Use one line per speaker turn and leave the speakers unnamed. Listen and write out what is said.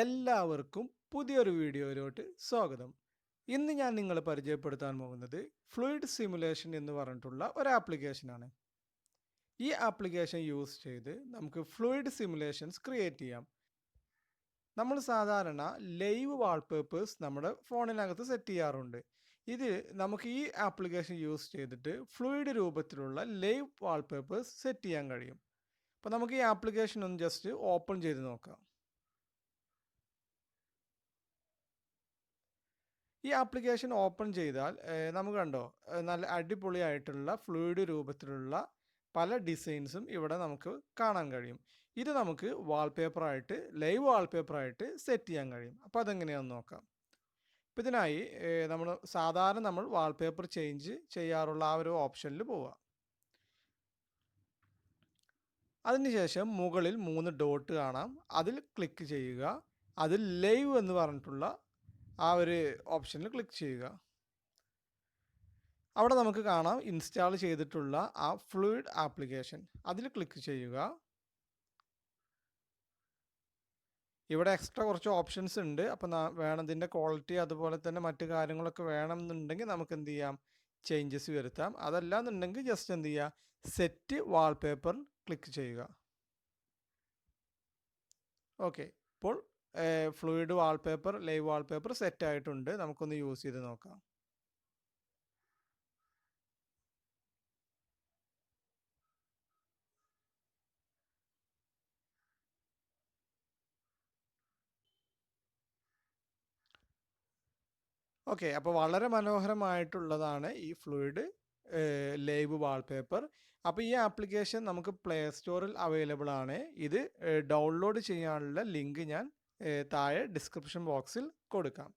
എല്ലാവർക്കും പുതിയൊരു വീഡിയോയിലോട്ട് സ്വാഗതം. ഇന്ന് ഞാൻ നിങ്ങളെ പരിചയപ്പെടുത്താൻ പോകുന്നത് ഫ്ലൂയിഡ് സിമുലേഷൻ എന്ന് പറഞ്ഞിട്ടുള്ള ഒരു ആപ്ലിക്കേഷനാണ്. ഈ ആപ്ലിക്കേഷൻ യൂസ് ചെയ്ത് നമുക്ക് ഫ്ലൂയിഡ് സിമുലേഷൻസ് ക്രിയേറ്റ് ചെയ്യാം. നമ്മൾ സാധാരണ ലൈവ് വാൾപേപ്പേഴ്സ് നമ്മുടെ ഫോണിനകത്ത് സെറ്റ് ചെയ്യാറുണ്ട്. ഇത് നമുക്ക് ഈ ആപ്ലിക്കേഷൻ യൂസ് ചെയ്തിട്ട് ഫ്ലൂയിഡ് രൂപത്തിലുള്ള ലൈവ് വാൾപേപ്പേഴ്സ് സെറ്റ് ചെയ്യാൻ കഴിയും. അപ്പോൾ നമുക്ക് ഈ ആപ്ലിക്കേഷൻ ഒന്ന് ജസ്റ്റ് ഓപ്പൺ ചെയ്ത് നോക്കാം. ഈ ആപ്ലിക്കേഷൻ ഓപ്പൺ ചെയ്താൽ നമുക്ക് കണ്ടോ, നല്ല അടിപൊളിയായിട്ടുള്ള ഫ്ലൂയിഡ് രൂപത്തിലുള്ള പല ഡിസൈൻസും ഇവിടെ നമുക്ക് കാണാൻ കഴിയും. ഇത് നമുക്ക് വാൾപേപ്പറായിട്ട് ലൈവ് വാൾപേപ്പറായിട്ട് സെറ്റ് ചെയ്യാൻ കഴിയും. അപ്പോൾ അതെങ്ങനെയാണെന്ന് നോക്കാം. അപ്പോൾ ഇതിനായി നമ്മൾ വാൾപേപ്പർ ചേഞ്ച് ചെയ്യാറുള്ള ആ ഒരു ഓപ്ഷനിൽ പോവുക. അതിനുശേഷം മുകളിൽ 3 ഡോട്ട് കാണാം, അതിൽ ക്ലിക്ക് ചെയ്യുക. അതിൽ ലൈവ് എന്ന് പറഞ്ഞിട്ടുള്ള ആ ഒരു ഓപ്ഷനിൽ ക്ലിക്ക് ചെയ്യുക. അവിടെ നമുക്ക് കാണാം ഇൻസ്റ്റാൾ ചെയ്തിട്ടുള്ള ആ ഫ്ലൂയിഡ് ആപ്ലിക്കേഷൻ. അതിൽ ക്ലിക്ക് ചെയ്യുക. ഇവിടെ എക്സ്ട്രാ കുറച്ച് ഓപ്ഷൻസ് ഉണ്ട്. അപ്പം ഇതിൻ്റെ ക്വാളിറ്റി അതുപോലെ തന്നെ മറ്റു കാര്യങ്ങളൊക്കെ വേണമെന്നുണ്ടെങ്കിൽ നമുക്ക് എന്ത് ചെയ്യാം, ചേഞ്ചസ് വരുത്താം. അതല്ലാന്നുണ്ടെങ്കിൽ ജസ്റ്റ് എന്ത് ചെയ്യുക, സെറ്റ് വാൾപേപ്പർ ക്ലിക്ക് ചെയ്യുക. ഓക്കെ, ഇപ്പോൾ fluid wallpaper live wallpaper set ആയിട്ടുണ്ട്. നമുക്കൊന്ന് യൂസ് ചെയ്ത് നോക്കാം. ഓക്കെ, അപ്പോൾ വളരെ മനോഹരമായിട്ടുള്ളതാണ് ഈ ഫ്ലൂയിഡ് ലൈവ് വാൾപേപ്പർ. അപ്പോൾ ഈ ആപ്ലിക്കേഷൻ നമുക്ക് പ്ലേ സ്റ്റോറിൽ അവൈലബിൾ ആണ്. ഇത് ഡൗൺലോഡ് ചെയ്യാനുള്ള ലിങ്ക് ഞാൻ താഴെ ഡിസ്ക്രിപ്ഷൻ ബോക്സിൽ കൊടുക്കാം.